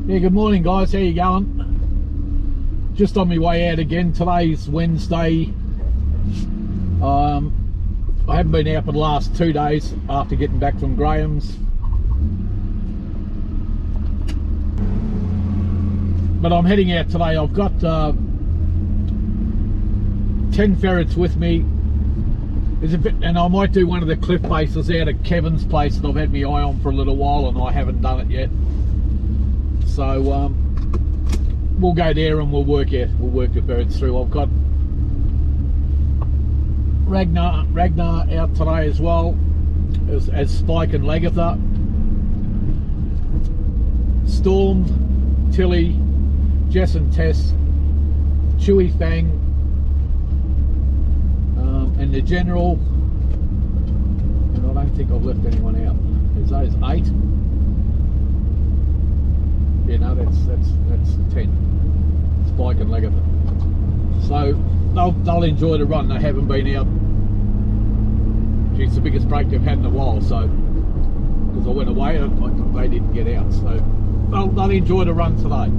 Yeah, good morning guys, how you going? Just on my way out again. Today's Wednesday. I haven't been out for the last 2 days after getting back from Graham's. But I'm heading out today. I've got 10 ferrets with me. And I might do one of the cliff bases out at Kevin's place that I've had my eye on for a little while and I haven't done it yet. So we'll go there and we'll work the ferrets through. I've got Ragnar out today as well as Spike and Lagatha. Storm, Tilly, Jess and Tess, Chewy, Fang, and the General. And I don't think I've left anyone out. There's those 8. Yeah, no, that's 10. Spike and Lagatha. So they'll enjoy the run. They haven't been out. It's the biggest break they've had in a while. So because I went away, they didn't get out. So they'll enjoy the run today.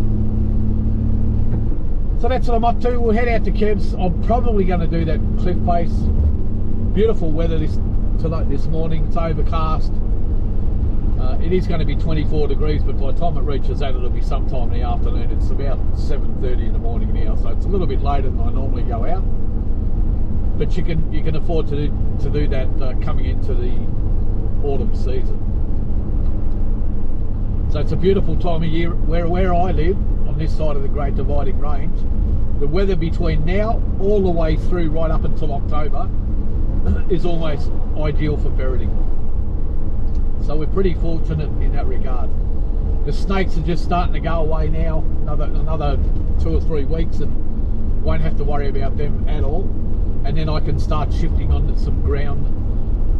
So that's what I'm up to. We'll head out to Kev's. I'm probably going to do that cliff face. Beautiful weather this morning. It's overcast. It is going to be 24 degrees, but by the time it reaches that, it'll be sometime in the afternoon. It's about 7:30 in the morning now, so it's a little bit later than I normally go out. But you can afford to do that coming into the autumn season. So it's a beautiful time of year where I live on this side of the Great Dividing Range. The weather between now all the way through right up until October is almost ideal for ferreting. So we're pretty fortunate in that regard. The snakes are just starting to go away now, another 2 or 3 weeks, and won't have to worry about them at all. And then I can start shifting onto some ground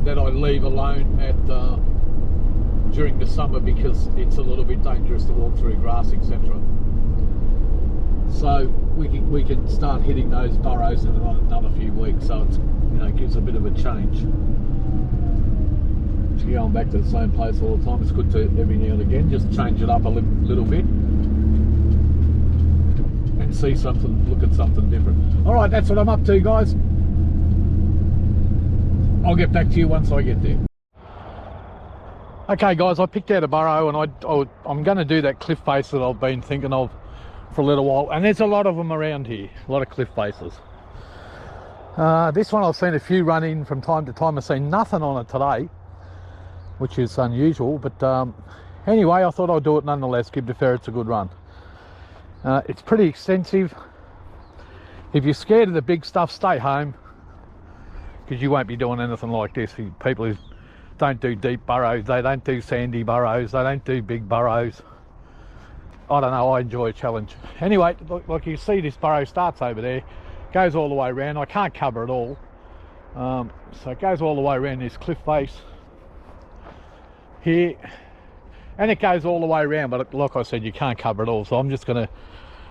that I leave alone at during the summer because it's a little bit dangerous to walk through grass, etc. So we can start hitting those burrows in another few weeks. So it's, it gives a bit of a change. Going back to the same place all the time, it's good to every now and again just change it up a little bit and see something, look at something different. All right, that's what I'm up to, guys. I'll get back to you once I get there. Okay guys, I picked out a burrow and I'm going to do that cliff face that I've been thinking of for a little while, and there's a lot of them around here, a lot of cliff faces. This one I've seen a few run in from time to time. I've seen nothing on it today, which is unusual, but anyway, I thought I'd do it nonetheless, give the ferrets a good run. It's pretty extensive. If you're scared of the big stuff, stay home, because you won't be doing anything like this. People who don't do deep burrows, they don't do sandy burrows, they don't do big burrows. I don't know, I enjoy a challenge. Anyway, like you see, this burrow starts over there, goes all the way around. I can't cover it all, so it goes all the way around this cliff face here, and it goes all the way around, but like I said, you can't cover it all, so I'm just going to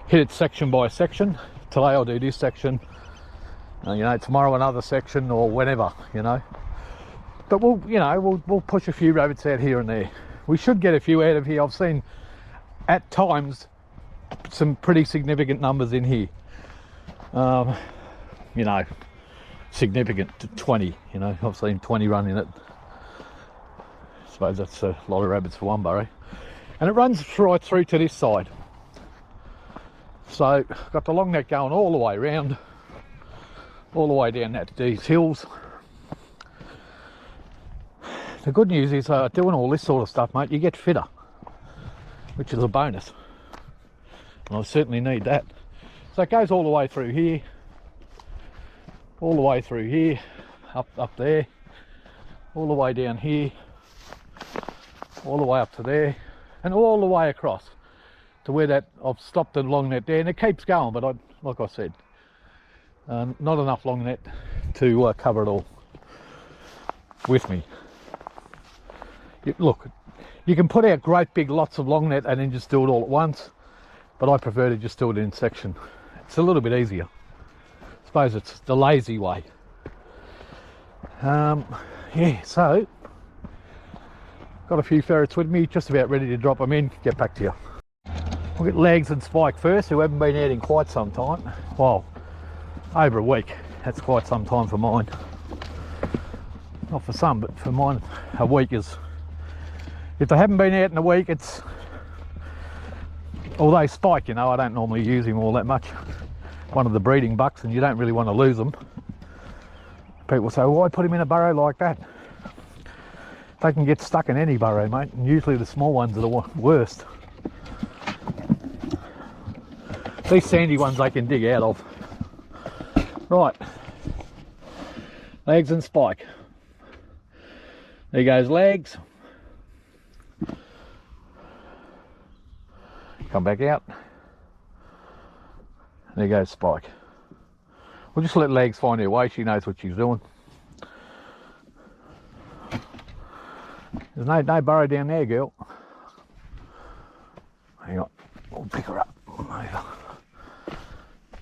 hit it section by section. Today I'll do this section, tomorrow another section, or whenever, but we'll push a few rabbits out here and there. We should get a few out of here. I've seen at times some pretty significant numbers in here, significant to 20, I've seen 20 run in it. I suppose that's a lot of rabbits for one burrow, and it runs right through to this side. So got the long neck going all the way around, all the way down these hills. The good news is doing all this sort of stuff, mate, you get fitter, which is a bonus, and I certainly need that. So it goes all the way through here, all the way through here, up there, all the way down here, all the way up to there, and all the way across to where I've stopped the long net there, and it keeps going, but like I said, not enough long net to cover it all with me. Look, you can put out great big lots of long net and then just do it all at once, but I prefer to just do it in section. It's a little bit easier. I suppose it's the lazy way. Yeah, so got a few ferrets with me, just about ready to drop them in, get back to you. We'll get Legs and Spike first, who haven't been out in quite some time. Well, over a week. That's quite some time for mine. Not for some, but for mine, a week is... If they haven't been out in a week, it's... Although Spike, you know, I don't normally use him all that much. One of the breeding bucks, and you don't really want to lose them. People say, why put him in a burrow like that? They can get stuck in any burrow, mate, and usually the small ones are the worst. These sandy ones they can dig out of. Right, Legs and Spike. There goes Legs. Come back out. There goes Spike. We'll just let Legs find her way. She knows what she's doing. There's no burrow down there, girl. Hang on, we'll pick her up. Over.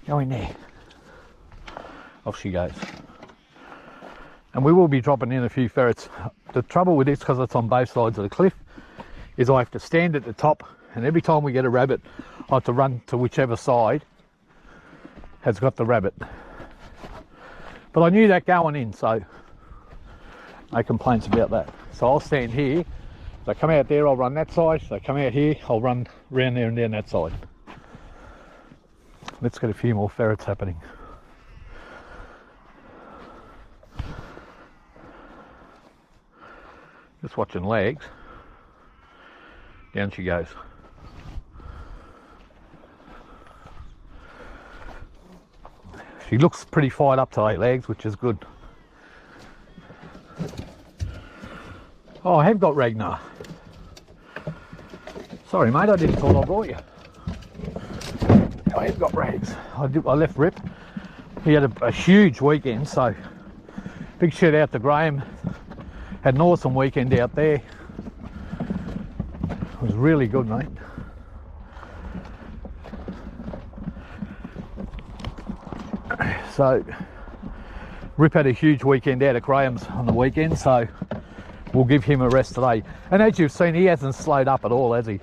Go in there. Off she goes. And we will be dropping in a few ferrets. The trouble with this, because it's on both sides of the cliff, is I have to stand at the top, and every time we get a rabbit, I have to run to whichever side has got the rabbit. But I knew that going in, so no complaints about that. So I'll stand here. If they come out there, I'll run that side. If they come out here, I'll run around there and down that side. Let's get a few more ferrets happening. Just watching Legs. Down she goes. She looks pretty fired up today, Legs, which is good. Oh, I have got Ragnar. Sorry, mate, I didn't thought I brought you. I have got Rags. I left Rip. He had a huge weekend, so big shout out to Graham. Had an awesome weekend out there. It was really good, mate. So Rip had a huge weekend out at Graham's on the weekend, so we'll give him a rest today. And as you've seen, he hasn't slowed up at all, has he?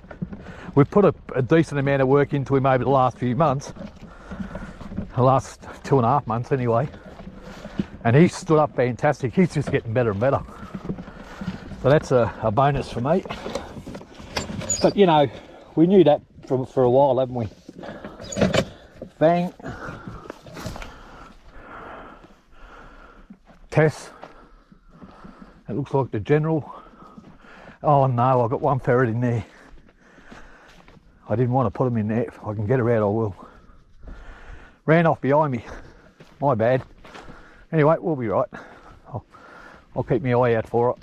We've put a decent amount of work into him over the last few months, the last 2.5 months anyway, and he's stood up fantastic. He's just getting better and better, so that's a bonus for me. But you know, we knew that for a while, haven't we? Bang. Tess, it looks like the general. Oh no, I've got one ferret in there. I didn't want to put him in there. If I can get her out, I will. Ran off behind me. My bad. Anyway, we'll be right. I'll keep my eye out for it.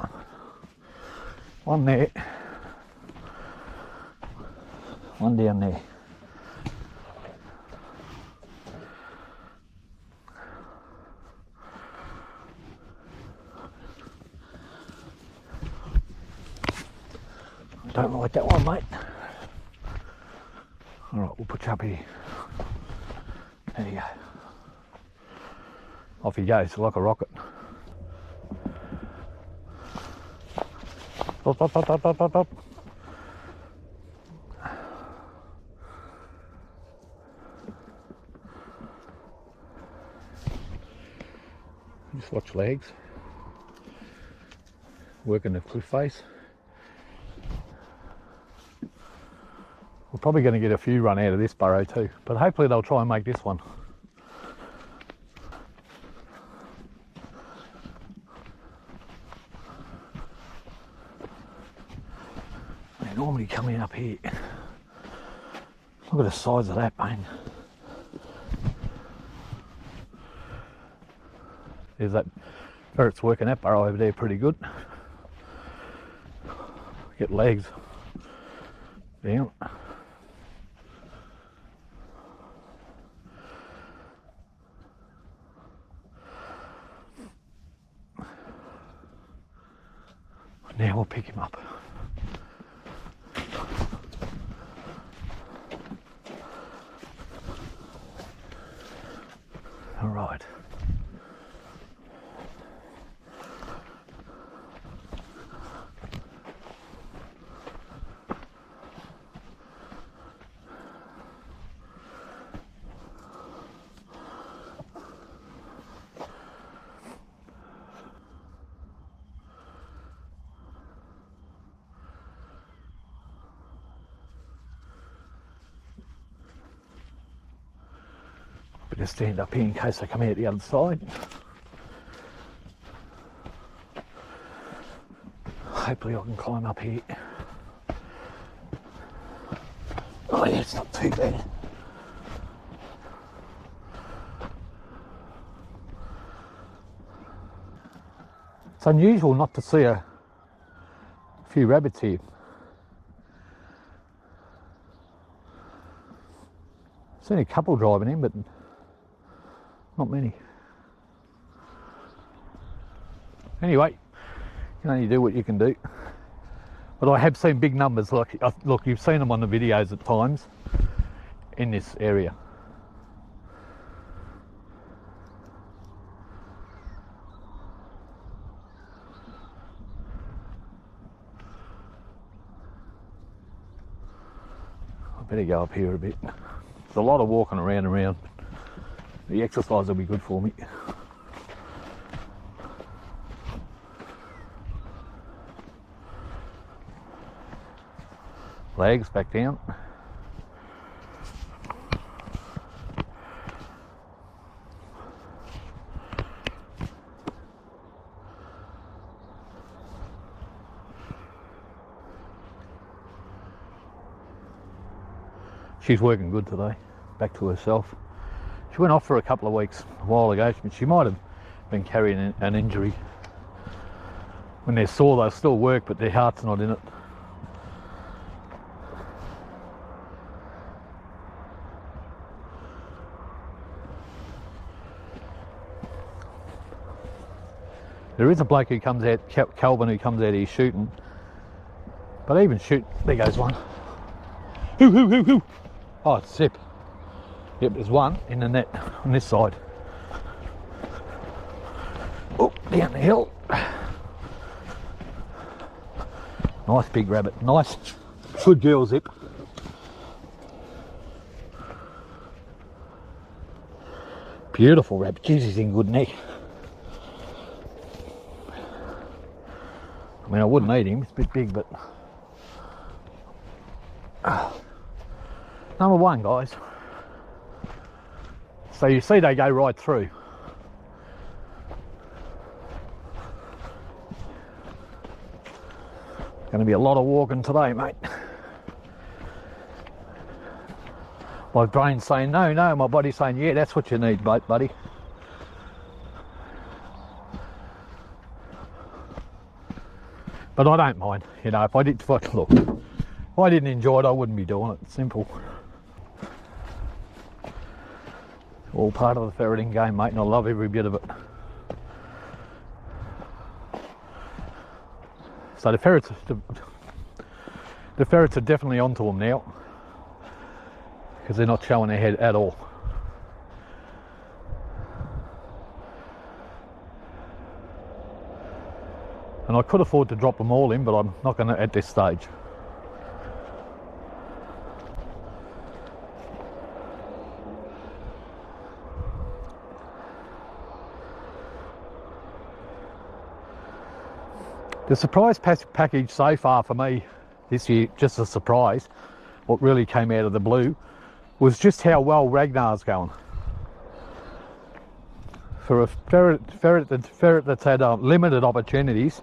One there. One down there. Don't like that one, mate. Alright, we'll put you up here. There you go. Off he goes like a rocket. Up, up, up, up, up, up, up. Just watch Legs. Working the cliff face. We're probably going to get a few run out of this burrow too, but hopefully they'll try and make this one. They normally come in up here. Look at the size of that, man. There's that ferret's working that burrow over there pretty good. Get Legs down. Now we'll pick him up. All right. better stand up here in case they come out the other side. Hopefully I can climb up here. Oh yeah, it's not too bad. It's unusual not to see a few rabbits here. I've seen a couple driving in, but not many. Anyway, you can only do what you can do. But I have seen big numbers, like, look, you've seen them on the videos at times in this area. I better go up here a bit. There's a lot of walking around. The exercise will be good for me. Legs back down. She's working good today, back to herself. She went off for a couple of weeks a while ago, but she might have been carrying an injury. When they're sore, they'll still work, but their heart's not in it. There is a bloke who comes out, Calvin, who comes out here shooting. But even shoot, there goes one. Hoo! Oh, it's Zip. Yep, there's one in the net on this side. Oh, down the hill. Nice big rabbit. Nice. Good girl, Zip. Beautiful rabbit. Jeez, he's in good nick. I mean, I wouldn't eat him. It's a bit big, but... Number one, guys. So you see they go right through. Going to be a lot of walking today, mate. My brain's saying no, my body's saying yeah, that's what you need, buddy. But I don't mind, you know, if I didn't enjoy it, I wouldn't be doing it. Simple. All part of the ferreting game, mate, and I love every bit of it. So the ferrets are definitely onto them now, because they're not showing their head at all. And I could afford to drop them all in, but I'm not going to at this stage. The surprise package so far for me this year, just a surprise, what really came out of the blue, was just how well Ragnar's going. For a ferret that's had limited opportunities,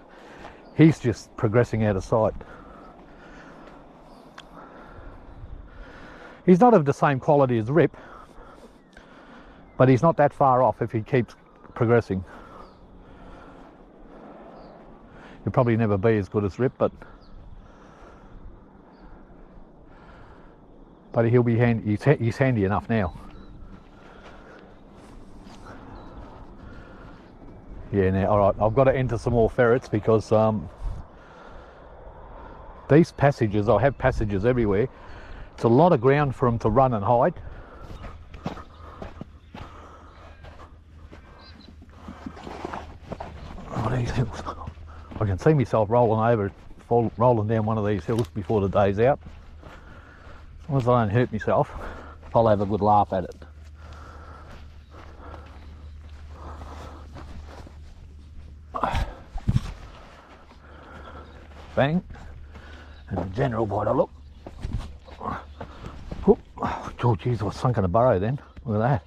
he's just progressing out of sight. He's not of the same quality as Rip, but he's not that far off if he keeps progressing. He'll probably never be as good as Rip, but he'll be handy. He's handy enough now. Yeah, now, all right, I've got to enter some more ferrets because these passages, I have passages everywhere. It's a lot of ground for them to run and hide. Oh, these hills. I can see myself rolling down one of these hills before the day's out. As long as I don't hurt myself, I'll have a good laugh at it. Bang. And the general bite I look. Oh, geez, I was sunk in a burrow then. Look at that.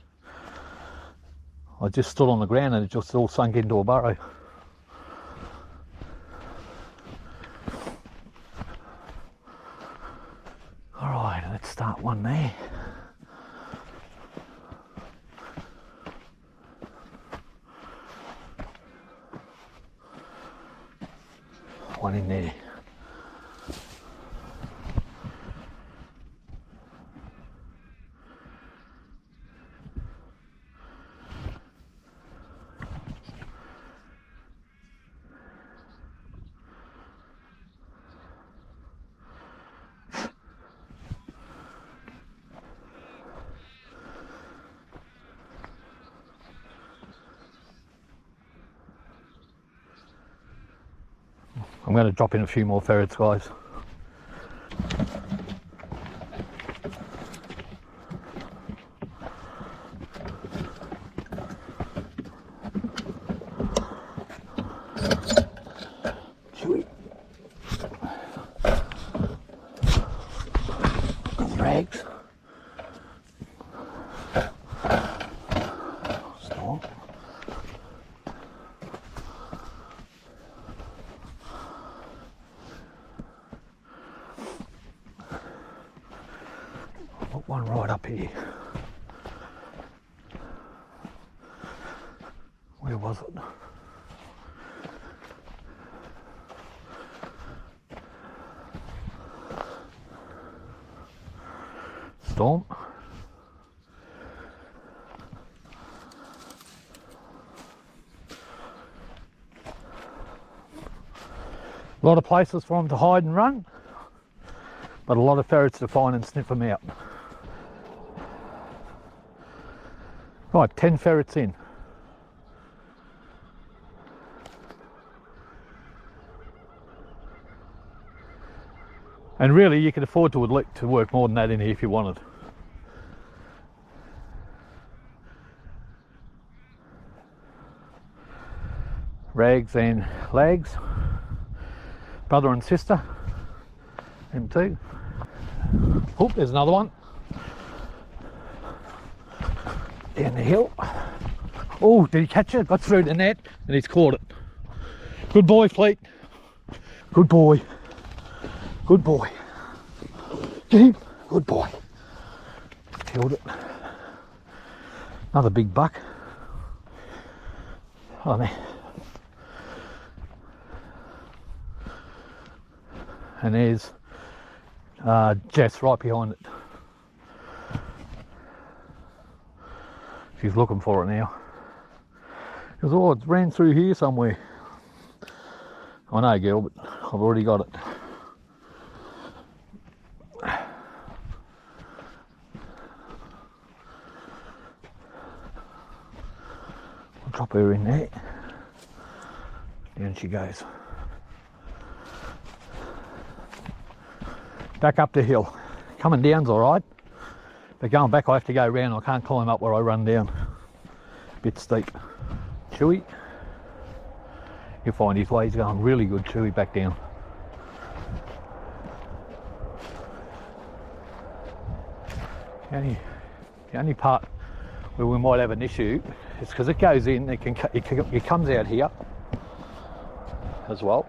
I just stood on the ground and it just all sunk into a burrow. Alright, let's start one there. One in there. I'm going to drop in a few more ferrets, guys. Chewy. Rags. Stop. Put one right up here. Where was it? Storm. A lot of places for them to hide and run, but a lot of ferrets to find and sniff them out. Right, 10 ferrets in. And really you could afford to work more than that in here if you wanted. Rags and Lags, brother and sister, them too. Oh, there's another one. Down the hill. Oh, did he catch it? Got through the net and he's caught it. Good boy, Fleet. Good boy. Good boy. Get him. Good boy. Killed it. Another big buck. Oh man. And there's Jess right behind it. She's looking for it now. She goes, oh, it ran through here somewhere. I know, girl, but I've already got it. I'll drop her in there. Down she goes. Back up the hill. Coming down's alright, but going back I have to go round. I can't climb up where I run down. Bit steep. Chewy. You'll find his way. He's going really good, Chewy, back down. The only part where we might have an issue is because it goes in, it comes out here as well.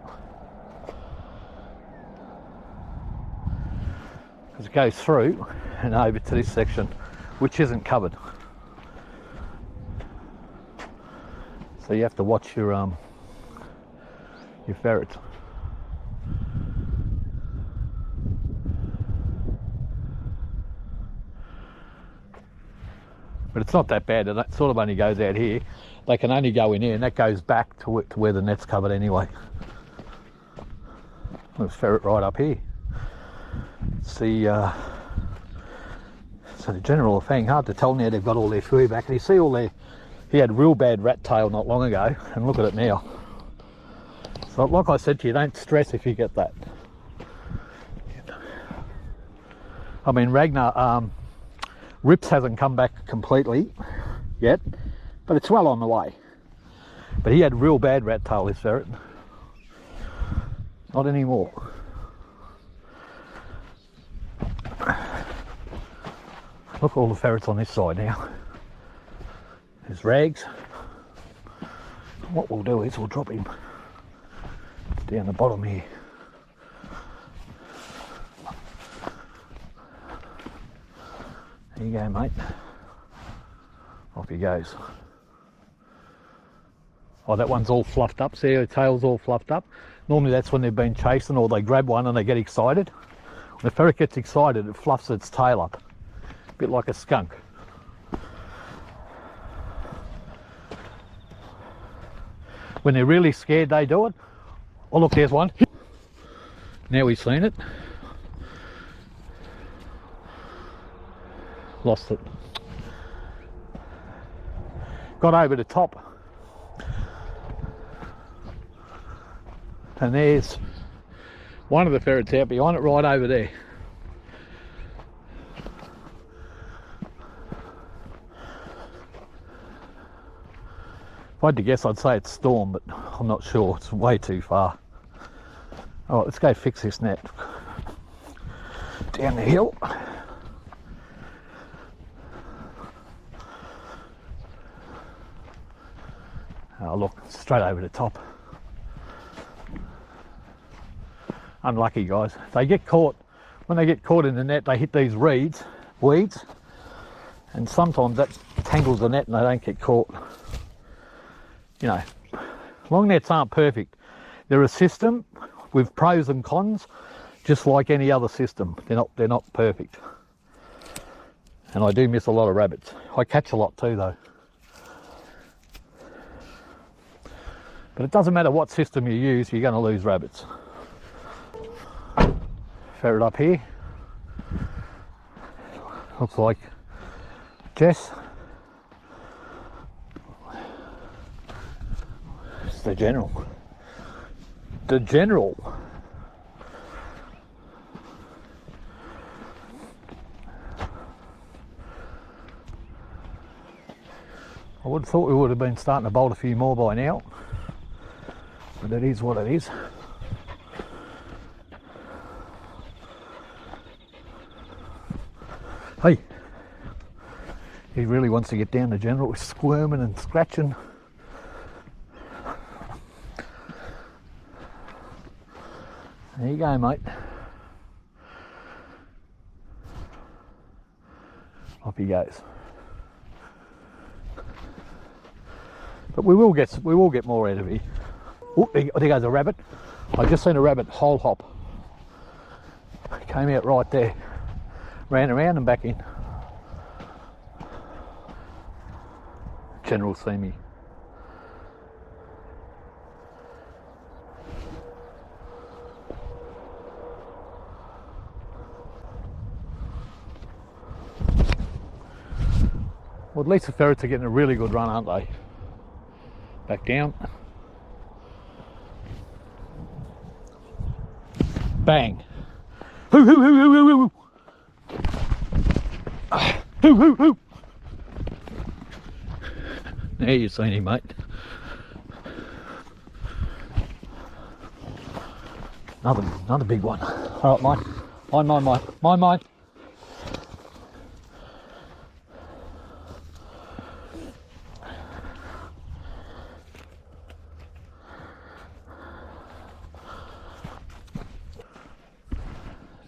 Because it goes through and over to this section, which isn't covered. So you have to watch your ferrets. But it's not that bad, and that sort of only goes out here. They can only go in here, and that goes back to where the net's covered anyway. There's a ferret right up here. See, so the general thing, hard to tell now they've got all their fur back. And you see all their, he had real bad rat tail not long ago, and look at it now. So like I said to you, don't stress if you get that. I mean, Ragnar, Rips hasn't come back completely yet, but it's well on the way. But he had real bad rat tail, this ferret. Not anymore. Look at all the ferrets on this side now. There's Rags. what we'll do is we'll drop him down the bottom here. There you go, mate. Off he goes. Oh, that one's all fluffed up. See, her tail's all fluffed up. Normally that's when they've been chasing, or they grab one and they get excited. When a ferret gets excited, it fluffs its tail up, a bit like a skunk. When they're really scared, they do it. Oh, look, there's one. Now we've seen it. Lost it. Got over the top. And there's one of the ferrets out behind it, right over there. If I had to guess, I'd say it's Storm, but I'm not sure. It's way too far. All right, let's go fix this net. Down the hill. Oh, look, straight over the top. Unlucky, guys. They get caught. When they get caught in the net, they hit these weeds, and sometimes that tangles the net and they don't get caught. You know, long nets aren't perfect. They're a system with pros and cons, just like any other system. They're not perfect. And I do miss a lot of rabbits. I catch a lot too, though. But it doesn't matter what system you use, you're going to lose rabbits. Ferret up here. Looks like Jess. It's the general. The general. I would have thought we would have been starting to bolt a few more by now. But it is what it is. Hey, he really wants to get down the general. He's squirming and scratching. There you go, mate. Off he goes. But we will get more out of here. Oh, there goes a rabbit. I just seen a rabbit hole hop. Came out right there. Ran around and back in. General see me. Well, at least the ferrets are getting a really good run, aren't they? Back down. Bang. Hoo hoo hoo hoo hoo hoo. Hoo hoo hoo. There you've seen him, mate. Another big one. All right, mate. Mine.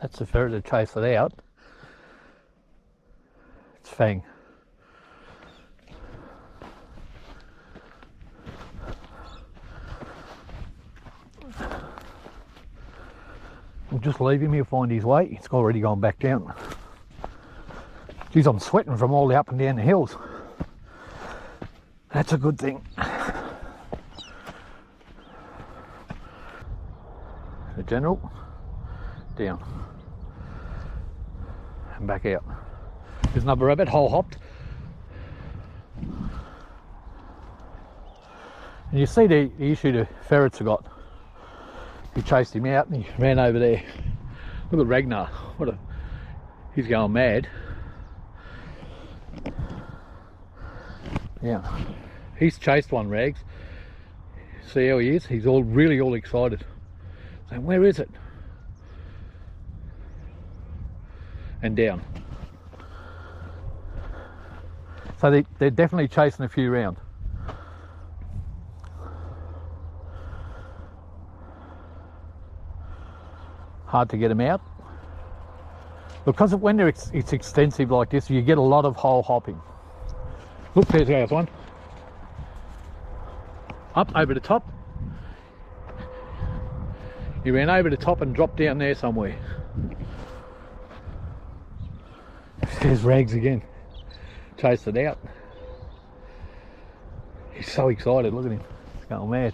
That's the ferret to chase it out. It's Fang. We'll just leave him, he'll find his way. It's already gone back down. Geez, I'm sweating from all the up and down the hills. That's a good thing. The general, down. And back out. There's another rabbit, hole hopped. And you see the issue the ferrets have got. He chased him out and he ran over there. Look at Ragnar. He's going mad. Yeah. He's chased one, Rags. See how he is? He's really all excited. Saying, where is it? And down. So they're definitely chasing a few round. hard to get them out. Because when it's extensive like this, you get a lot of hole hopping. Look, there's one. Up over the top. He ran over the top and dropped down there somewhere. There's Rags again. Chased it out. He's so excited, look at him. He's going mad.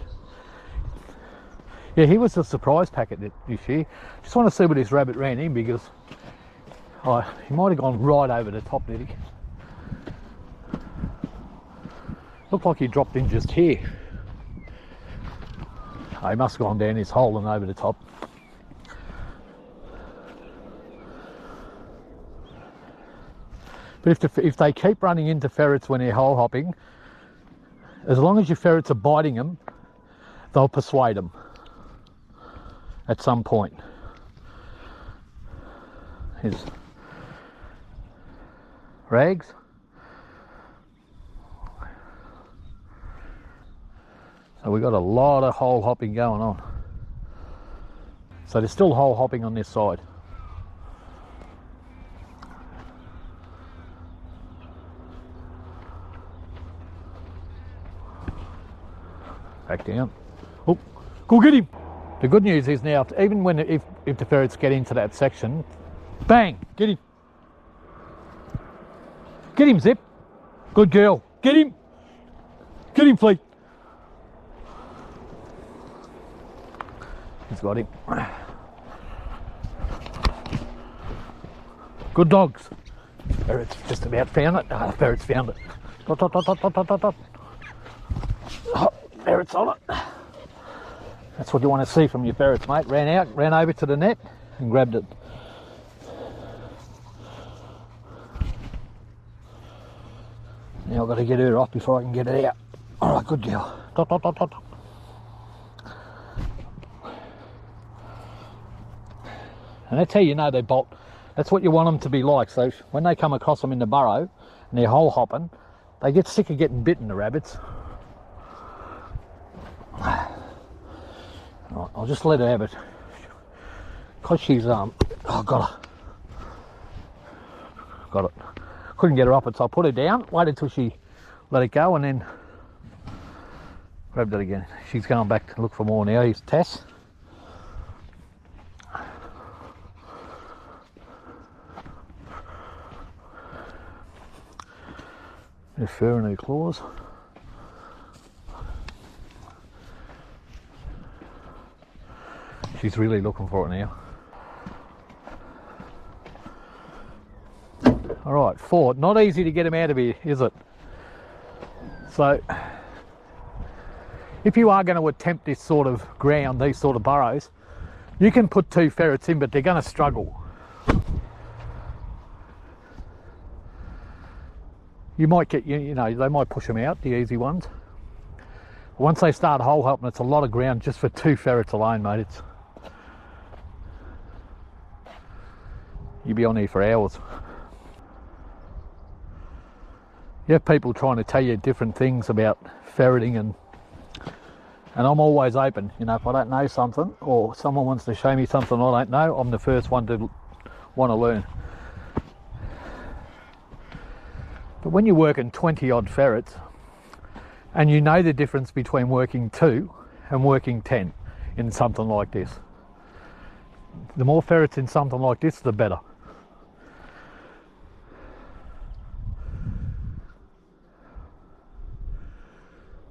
Yeah, he was a surprise packet this year. Just want to see where this rabbit ran in, because he might have gone right over the top, did he? Looked like he dropped in just here. Oh, he must have gone down his hole and over the top. But if they keep running into ferrets when they're hole hopping, as long as your ferrets are biting them, they'll persuade them at some point. Here's Rags. So we've got a lot of hole hopping going on. So there's still hole hopping on this side. Back down. Oh, go get him. The good news is now, even when if the ferrets get into that section, bang, get him. Get him, Zip. Good girl. Get him. Get him, Fleet. He's got him. Good dogs. Ferret's just about found it. Ah, the ferret's found it. Dot, dot, dot, dot, dot, dot, dot. Oh, ferret's on it. That's what you want to see from your ferrets, mate. Ran out, ran over to the net and grabbed it. Now I've got to get her off before I can get it out. All right, good girl. Dot, dot, dot, dot. And that's how you know they bolt. That's what you want them to be like. So when they come across them in the burrow and they're hole hopping, they get sick of getting bitten, the rabbits. Right, I'll just let her have it. Because she's, oh, got it. Couldn't get her up it, so I put her down, waited until she let it go, and then grabbed it again. She's going back to look for more now. Here's Tess. There's fur in her claws. She's really looking for it now. All right, 4. Not easy to get them out of here, is it? So, if you are going to attempt this sort of ground, these sort of burrows, you can put 2 ferrets in, but they're going to struggle. You might get, you know, they might push them out, the easy ones. Once they start hole hopping, it's a lot of ground just for 2 ferrets alone, mate. You'd be on here for hours. You have people trying to tell you different things about ferreting, and I'm always open. You know, if I don't know something or someone wants to show me something I don't know, I'm the first one to want to learn. But when you're working 20 odd ferrets and you know the difference between working 2 and working 10 in something like this, the more ferrets in something like this, the better.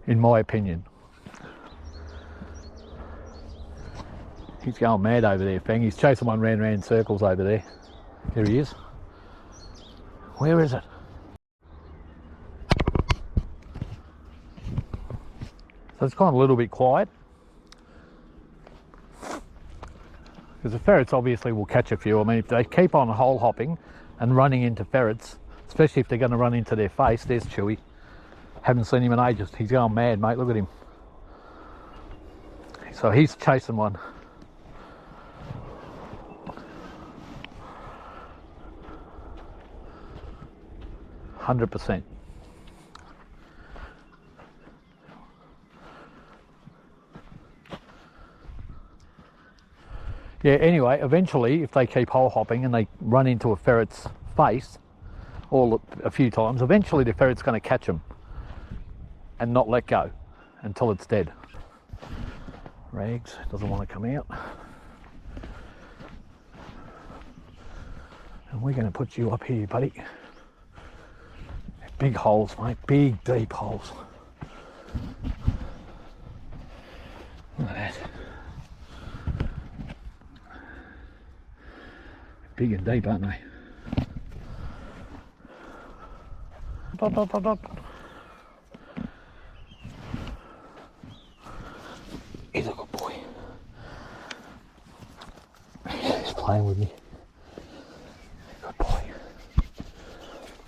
In my opinion. He's going mad over there, Fang. He's chasing one round in circles over there. There he is. Where is it? So it's gone a little bit quiet. Because the ferrets obviously will catch a few. I mean, if they keep on hole hopping and running into ferrets, especially if they're going to run into their face, there's Chewy. Haven't seen him in ages. He's going mad, mate. Look at him. So he's chasing one. %. Yeah, anyway, eventually, if they keep hole hopping and they run into a ferret's face all a few times, eventually the ferret's going to catch them and not let go until it's dead. Rags doesn't want to come out. And we're going to put you up here, buddy. Big holes, mate, big deep holes. Look at that. Big and deep, aren't they? Dot, dot, dot, dot. He's a good boy. He's playing with me. Good boy.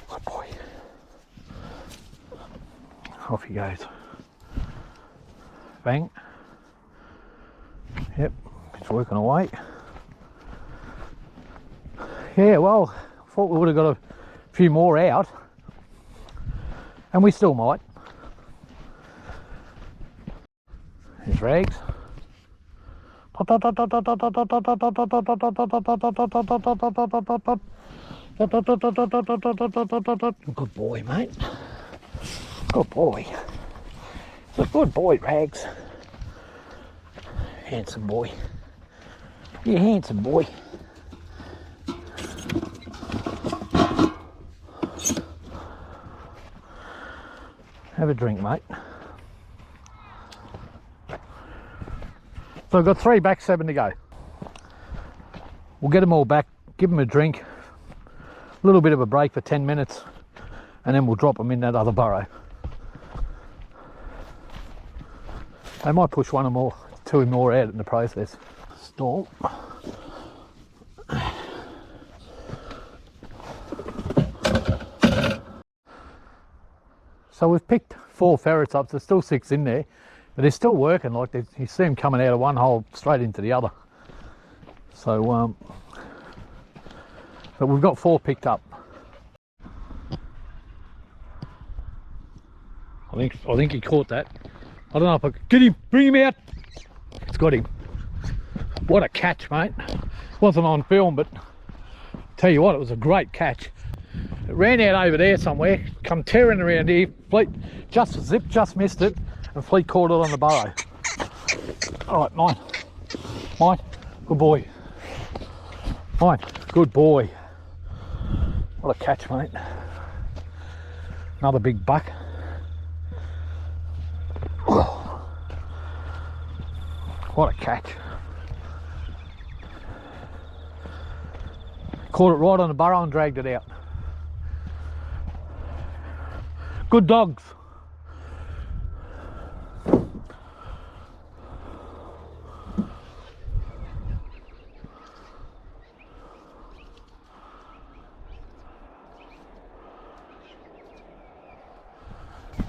Good boy. Off he goes. Bang. Yep, it's working away. Yeah, well, I thought we would have got a few more out, and we still might. There's Rags. Good boy, mate. Good boy. It's a good boy, Rags. Handsome boy. You handsome boy. Have a drink, mate. So I've got 3 back, 7 to go. We'll get them all back, give them a drink, a little bit of a break for 10 minutes, and then we'll drop them in that other burrow. They might push 1 or more, 2 more out in the process. Storm. So we've picked 4 ferrets up, there's still 6 in there, but they're still working. Like you see them coming out of one hole straight into the other. So, but we've got 4 picked up. I think he caught that. I don't know if I could get him, bring him out. It's got him. What a catch, mate. Wasn't on film, but tell you what, it was a great catch. It ran out over there somewhere, come tearing around here. Fleet just zipped, just missed it, and Fleet caught it on the burrow. All right, mine. Mine, good boy. Mine, good boy. What a catch, mate. Another big buck. What a catch. Caught it right on the burrow and dragged it out. Good dogs.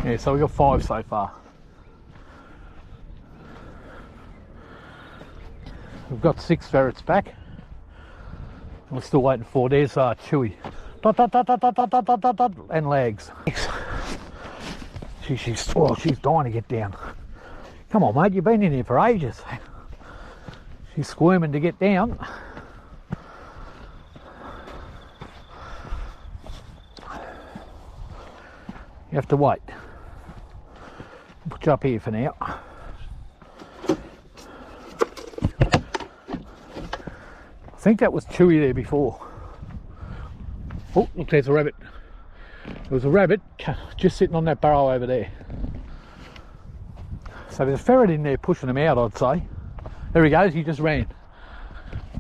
Yeah, so we got 5 so far. We've got 6 ferrets back. We're still waiting for there's Chewy. Dot, dot, dot, dot, dot, dot, dot, dot, dot, and legs. She's dying to get down. Come on, mate, you've been in here for ages. She's squirming to get down. You have to wait. I'll put you up here for now. I think that was Chewy there before. Oh, look, there's a rabbit. There was a rabbit just sitting on that burrow over there. So there's a ferret in there pushing him out, I'd say. There he goes, he just ran.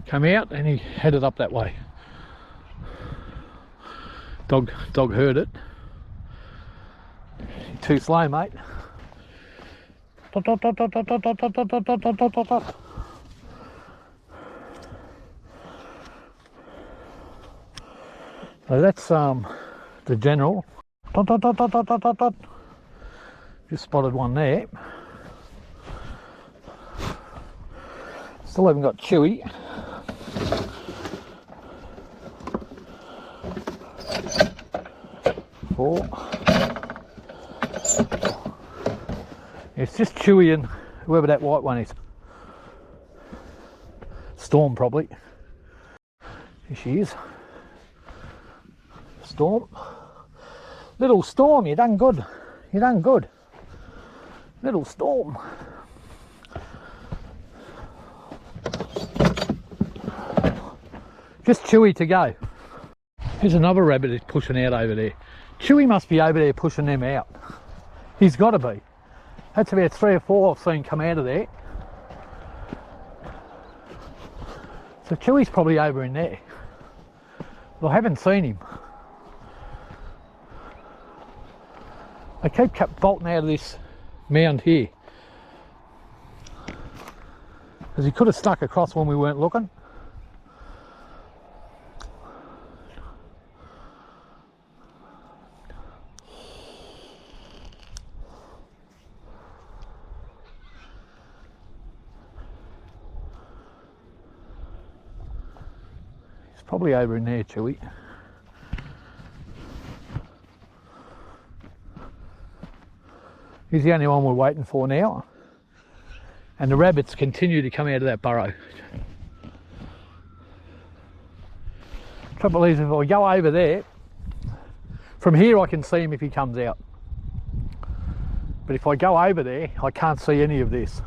Come out and he headed up that way. Dog heard it. You're too slow, mate. Dot, dot, dot, dot, dot, dot, dot, dot, dot, dot, dot, dot, dot. So that's the general. Dot, dot, dot, dot, dot, dot, dot, dot. Just spotted one there. Still haven't got Chewy. Four. It's just Chewy and whoever that white one is. Storm probably. Here she is. Storm. Little Storm, you done good. You done good. Little Storm. Just Chewy to go. Here's another rabbit that's pushing out over there. Chewy must be over there pushing them out. He's got to be. That's about 3 or 4 I've seen come out of there. So Chewy's probably over in there. But I haven't seen him. They kept bolting out of this mound here. Because he could have stuck across when we weren't looking. He's probably over in there, Chewy. He's the only one we're waiting for now. And the rabbits continue to come out of that burrow. Trouble is, if I go over there, from here I can see him if he comes out. But if I go over there, I can't see any of this.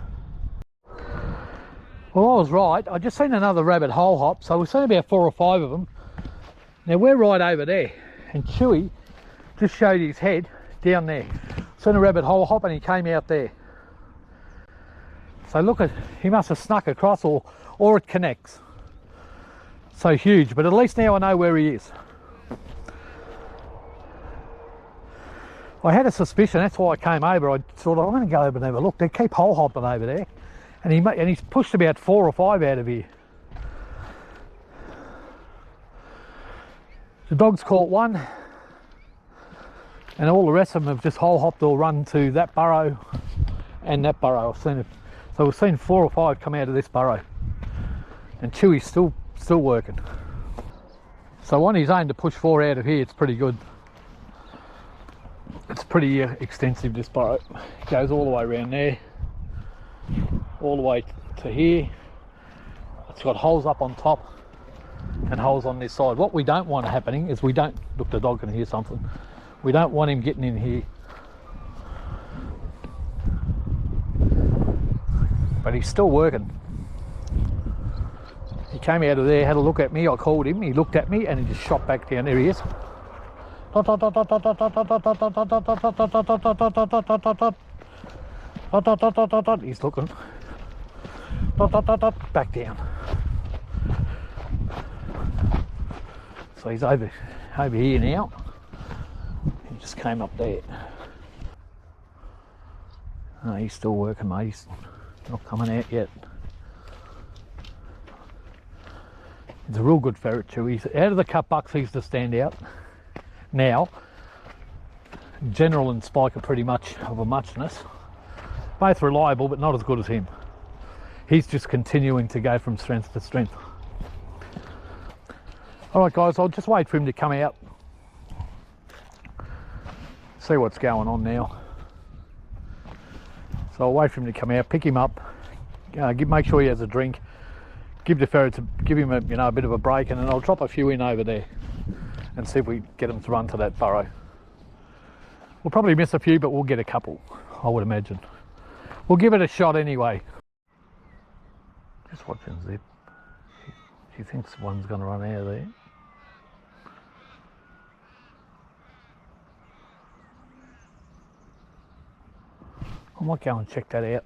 Well, I was right. I just seen another rabbit hole hop, so we've seen about 4 or 5 of them. Now we're right over there, and Chewy just showed his head down there. Seen a rabbit hole hop and he came out there. So look at, he must have snuck across, or it connects. So huge, but at least now I know where he is. I had a suspicion, that's why I came over. I thought, I'm going to go over and have a look. They keep hole hopping over there. And he's pushed about 4 or 5 out of here. The dog's caught one. And all the rest of them have just hole hopped or run to that burrow and that burrow. I've seen it. So we've seen 4 or 5 come out of this burrow. And Chewy's still working. So on his own to push 4 out of here, it's pretty good. It's pretty extensive, this burrow. It goes all the way around there, all the way to here. It's got holes up on top and holes on this side. What we don't want happening is look, the dog can hear something. We don't want him getting in here. But he's still working. He came out of there, had a look at me, I called him, he looked at me and he just shot back down. There he is. He's looking. Back down. So he's over here now. He just came up there. Oh, he's still working, mate. He's not coming out yet. He's a real good ferret too. He's out of the cut bucks, he's the standout. Now, General and Spike are pretty much of a muchness. Both reliable, but not as good as him. He's just continuing to go from strength to strength. All right, guys, I'll just wait for him to come out. See what's going on now. So I'll wait for him to come out, pick him up, make sure he has a drink, give him a bit of a break, and then I'll drop a few in over there and see if we get them to run to that burrow. We'll probably miss a few, but we'll get a couple, I would imagine. We'll give it a shot anyway. Just watching Zip. She thinks one's going to run out of there. I might go and check that out.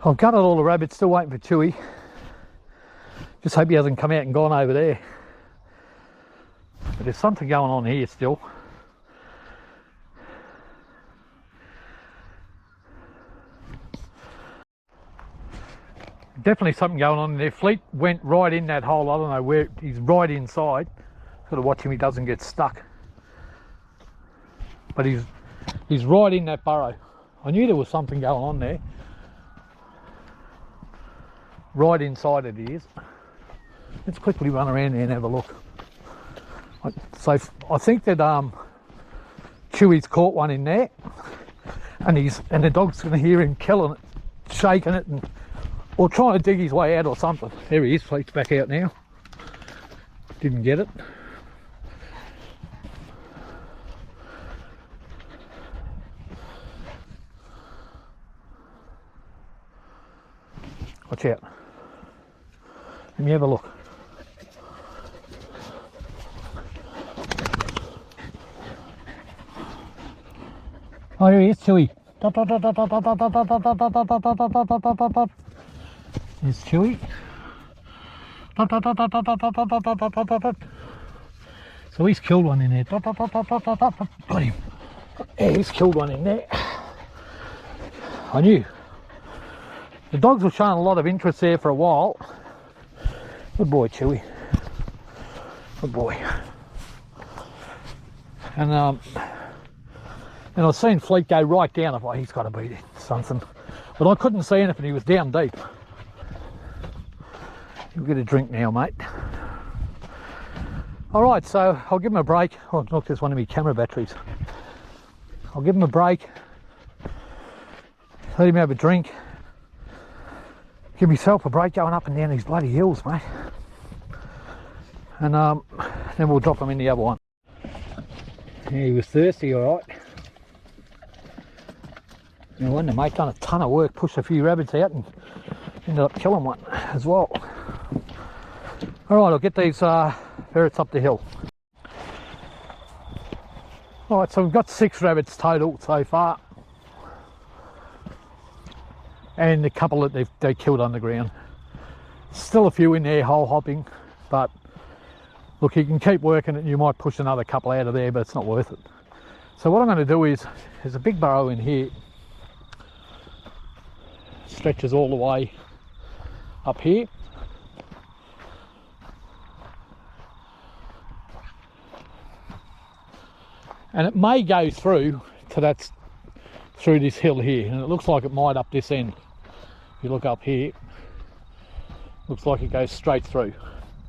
I've gutted all the rabbits, still waiting for Chewy. Just hope he hasn't come out and gone over there. But there's something going on here still. definitely something going on in there. Fleet went right in that hole. I don't know where, he's right inside. Got to watch him, he doesn't get stuck. But he's right in that burrow. I knew there was something going on there. Right inside it is. Let's quickly run around there and have a look. So I think that Chewy's caught one in there, and the dog's going to hear him killing it, shaking it, or trying to dig his way out or something. There he is. Fleet's back out now. Didn't get it. Watch out. Let me have a look. Oh, here he is, Chewy. There's Chewy. So he's killed one in there. Got him. Yeah, he's killed one in there. I knew. The dogs were showing a lot of interest there for a while. Good boy, Chewy. Good boy. And I've seen Fleet go right down. I thought, he's got to be something. But I couldn't see anything. He was down deep. You'll get a drink now, mate. All right, so I'll give him a break. Oh, look, there's one of my camera batteries. I'll give him a break. Let him have a drink. Give myself a break going up and down these bloody hills, mate. And then we'll drop him in the other one. Yeah, he was thirsty, all right. No wonder, mate, done a ton of work, pushed a few rabbits out and ended up killing one as well. All right, I'll get these ferrets up the hill. All right, so we've got 6 rabbits total so far. And a couple that they killed underground. Still a few in there hole hopping, but look, you can keep working it and you might push another couple out of there, but it's not worth it. So what I'm going to do is, there's a big burrow in here. Stretches all the way up here. And it may go through to through this hill here, and it looks like it might up this end. If you look up here, looks like it goes straight through.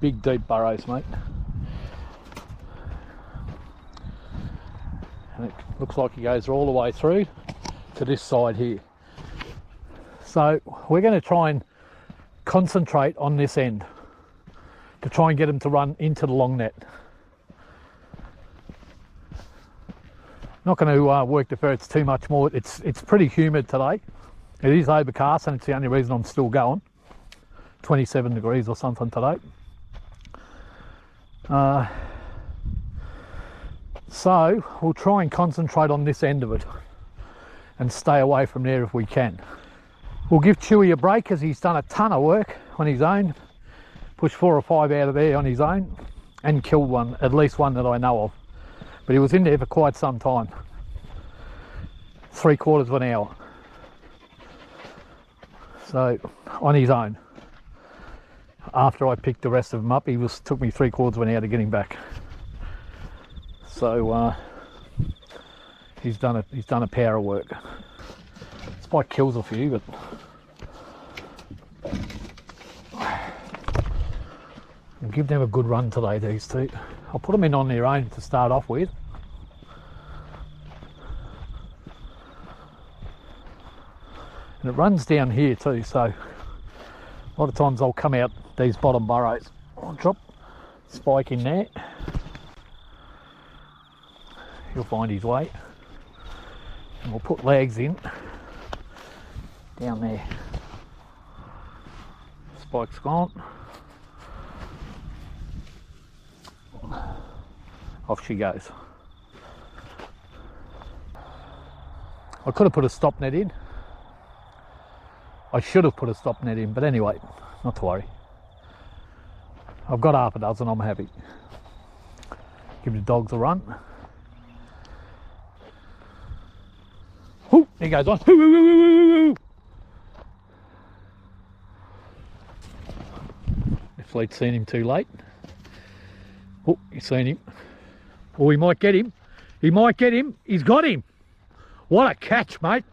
Big deep burrows, mate. And it looks like it goes all the way through to this side here. So we're going to try and concentrate on this end to try and get them to run into the long net. Not going to work the ferrets too much more. It's pretty humid today. It is overcast, and it's the only reason I'm still going. 27 degrees or something today. So we'll try and concentrate on this end of it and stay away from there if we can. We'll give Chewy a break as he's done a ton of work on his own. Pushed 4 or 5 out of there on his own and killed one, at least one that I know of. But he was in there for quite some time. 3/4 of an hour. So on his own. After I picked the rest of them up, took me 3/4 of an hour to get him back. So he's done a power of work. Spike kills a few, but I'll give them a good run today, these two. I'll put them in on their own to start off with. And it runs down here too, so a lot of times I'll come out these bottom burrows. I'll drop Spike in there. He'll find his way. And we'll put legs in down there. Spike's gone. Off she goes. I could have put a stop net in. I should have put a stop net in, but anyway, not to worry. I've got half a dozen, I'm happy. Give the dogs a run. Ooh, he goes on. Hopefully it's seen him too late. Oh, he's seen him. Oh, he might get him. He might get him. He's got him. What a catch, mate.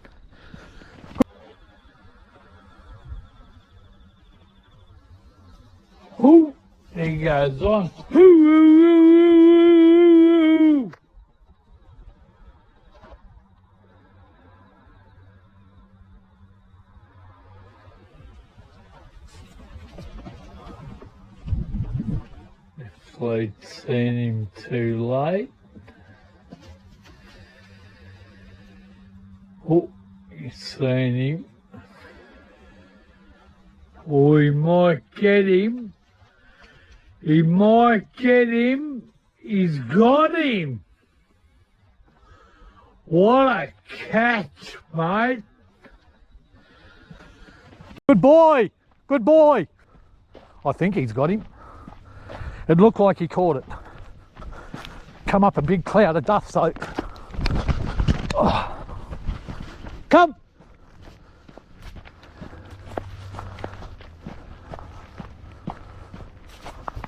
Ooh, there he goes on. Ooh, ooh, ooh, ooh, ooh. If I'd seen him too late. Oh, he's seen him. Oh, he might get him. He might get him. He's got him. What a catch, mate. Good boy. Good boy. I think he's got him. It looked like he caught it. Come up a big cloud of dust, so... Oh. Come.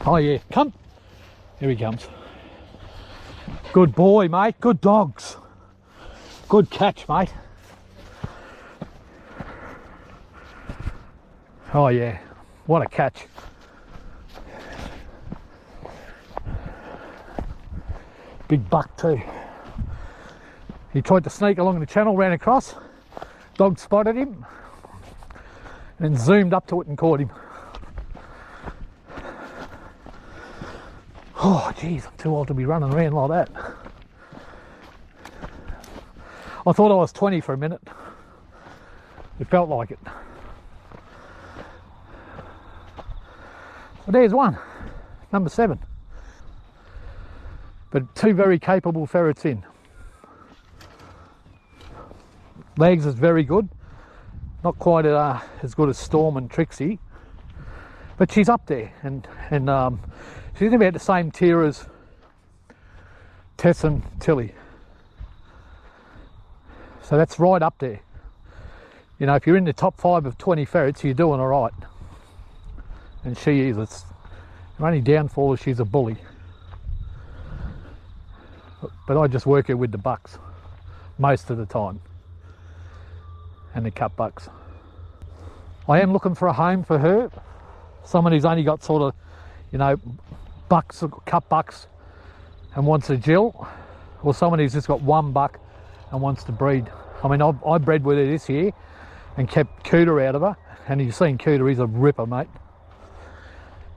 Oh yeah, come. Here he comes. Good boy, mate. Good dogs. Good catch, mate. Oh yeah, what a catch. Big buck too. He tried to sneak along the channel, ran across. Dog spotted him and zoomed up to it and caught him. Oh geez, I'm too old to be running around like that. I thought I was 20 for a minute. It felt like it. Well, there's one, number 7. But 2 very capable ferrets in. Legs is very good. Not quite as good as Storm and Trixie, but she's up there, and she's in about the same tier as Tess and Tilly. So that's right up there. You know, if you're in the top 5 of 20 ferrets, you're doing all right. And she is. It's her only downfall is she's a bully. But I just work her with the bucks most of the time, and the cut bucks. I am looking for a home for her. Someone who's only got sort of, you know, bucks, cut bucks, and wants a Jill, or someone who's just got 1 buck and wants to breed. I mean, I bred with her this year and kept Cooter out of her, and you've seen Cooter, he's a ripper, mate.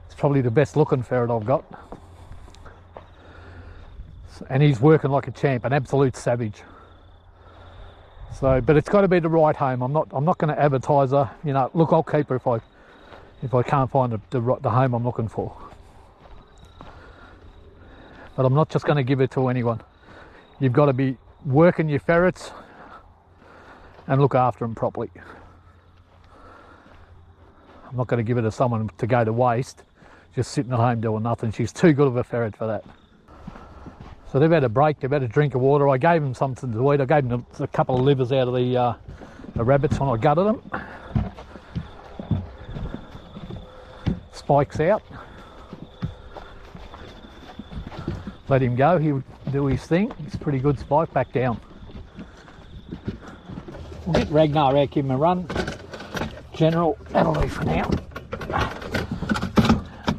It's probably the best looking ferret I've got. And he's working like a champ, an absolute savage. So, but it's got to be the right home. I'm not going to advertise her. You know, look, I'll keep her if I can't find the home I'm looking for. But I'm not just going to give it to anyone. You've got to be working your ferrets and look after them properly. I'm not going to give it to someone to go to waste, just sitting at home doing nothing. She's too good of a ferret for that. So they've had a break, they've had a drink of water. I gave them something to eat. I gave them a couple of livers out of the rabbits when I gutted them. Spike's out. Let him go, he'll do his thing. He's a pretty good Spike, back down. We'll get Ragnar out, give him a run. General, that'll do for now.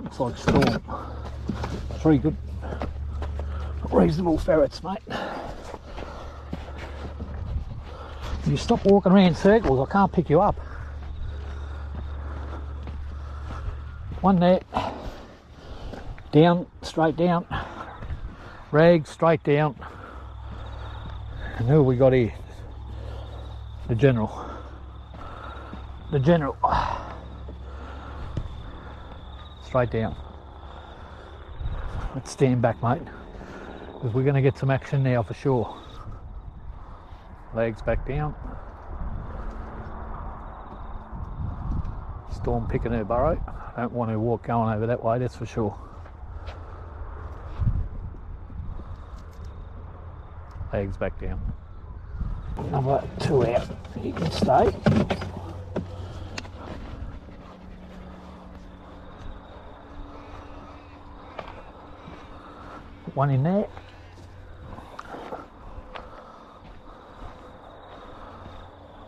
Looks like Storm. 3 good, reasonable ferrets, mate. You stop walking around in circles, I can't pick you up. One there. Down, straight down. Rag, straight down. And who have we got here? The General. The General. Straight down. Let's stand back, mate, because we're going to get some action now for sure. Legs back down. Storm picking her burrow. I don't want her walk going over that way, that's for sure. Legs back down. Number 2 out. You can stay. One in there.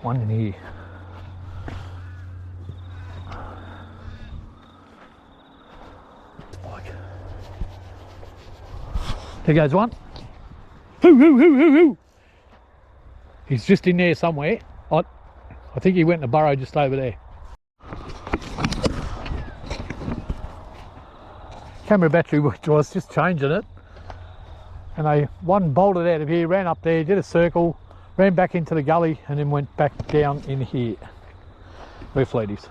One in here. There goes one. Hoo, hoo, hoo, hoo, hoo. He's just in there somewhere. I think he went in the burrow just over there. Camera battery was just changing it. And one bolted out of here, ran up there, did a circle, ran back into the gully and then went back down in here. Where Fleet is.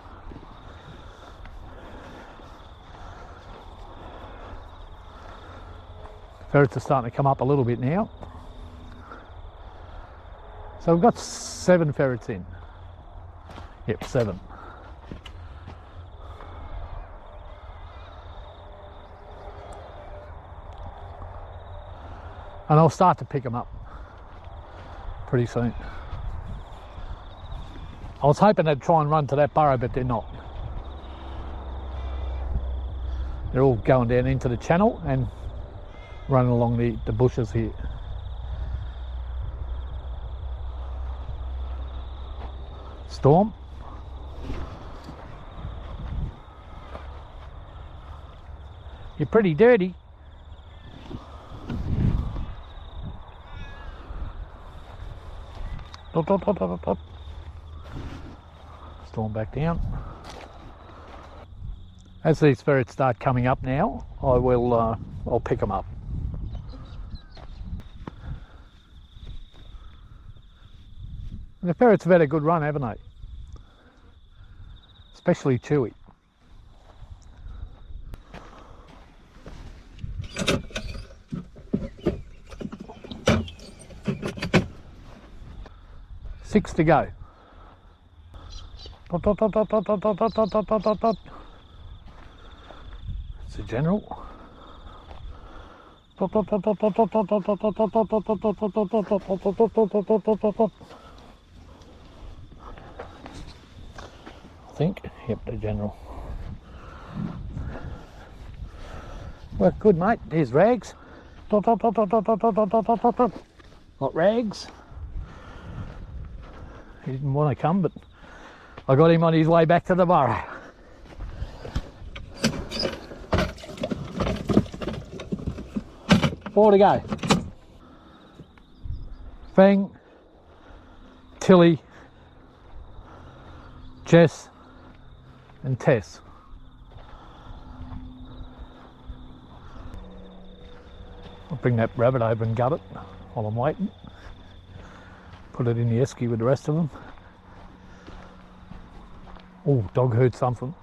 Ferrets are starting to come up a little bit now. So we've got 7 ferrets in. Yep, 7. And I'll start to pick them up pretty soon. I was hoping they'd try and run to that burrow, but they're not. They're all going down into the channel and running along the bushes here. Storm. You're pretty dirty. Storm back down. As these ferrets start coming up now, I'll pick them up. And the ferrets have had a good run, haven't they? Especially Chewy. Six to go. It's a general. I think, yep, the general. Well, good mate, there's Rags. Not Rags. He didn't want to come, but I got him on his way back to the burrow. Four to go. Fang, Tilly, Jess and Tess. I'll bring that rabbit over and gut it while I'm waiting. Put it in the esky with the rest of them. Oh, dog heard something.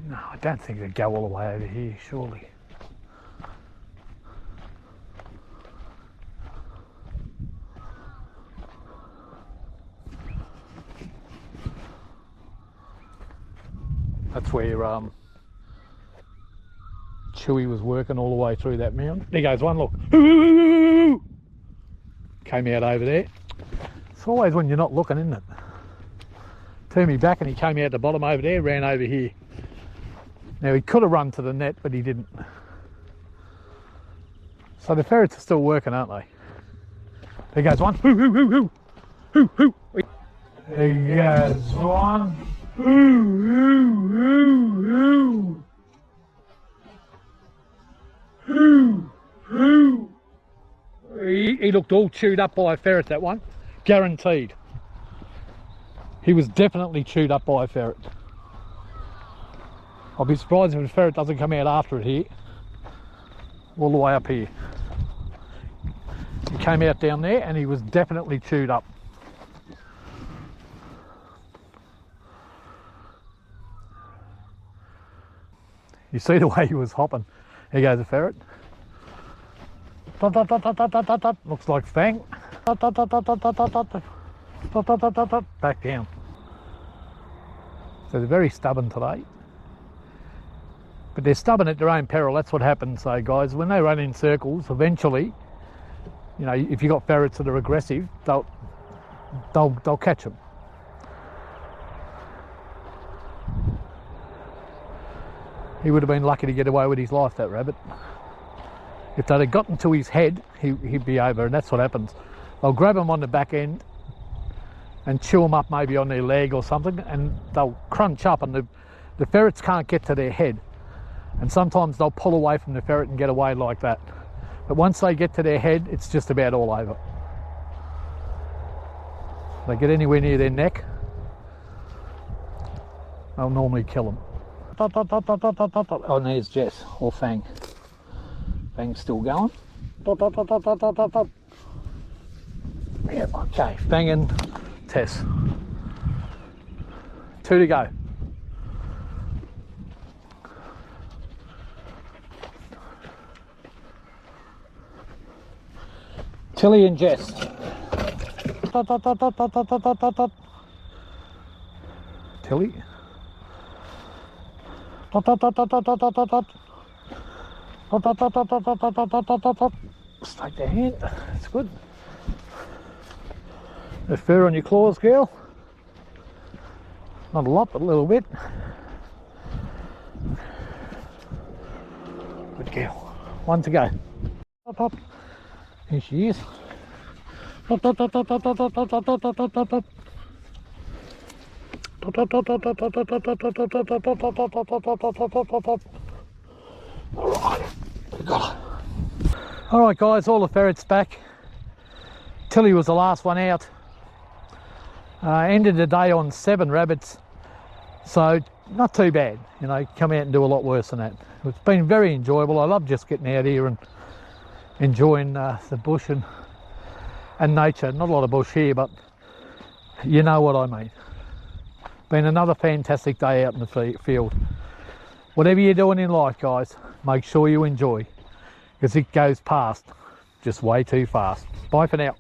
No, I don't think they'd go all the way over here, surely. That's where Chewy was working all the way through that mound. There goes one, look. Came out over there. It's always when you're not looking, isn't it? Turned me back and he came out the bottom over there, ran over here. Now he could have run to the net, but he didn't. So the ferrets are still working, aren't they? There goes one. There goes one. He looked all chewed up by a ferret, that one. Guaranteed. He was definitely chewed up by a ferret. I'll be surprised if a ferret doesn't come out after it here. All the way up here. He came out down there and he was definitely chewed up. You see the way he was hopping. Here goes a ferret. Looks like Fang. Back down. So they're very stubborn today. But they're stubborn at their own peril. That's what happens, so guys, when they run in circles, eventually, you know, if you've got ferrets that are aggressive, they'll catch them. He would have been lucky to get away with his life, that rabbit. If they'd have gotten to his head, he'd be over, and that's what happens. They'll grab him on the back end and chew him up maybe on their leg or something, and they'll crunch up, and the ferrets can't get to their head. And sometimes they'll pull away from the ferret and get away like that. But once they get to their head, it's just about all over. If they get anywhere near their neck, they'll normally kill them. Oh, and there's Jess, or Fang. Fang's still going. Yeah, okay, Fang and Tess. 2 to go. Tilly and Jess. Tilly. Stake their hand. That's good. There's fur on your claws, girl. Not a lot, but a little bit. Good girl. 1 to go. Here she is. Alright guys, all the ferrets back. Tilly was the last one out. Ended the day on 7 rabbits, so not too bad. You know, come out and do a lot worse than that. It's been very enjoyable. I love just getting out here and enjoying the bush and nature. Not a lot of bush here, but you know what I mean. Been another fantastic day out in the field. Whatever you're doing in life, guys, make sure you enjoy, because it goes past just way too fast. Bye for now.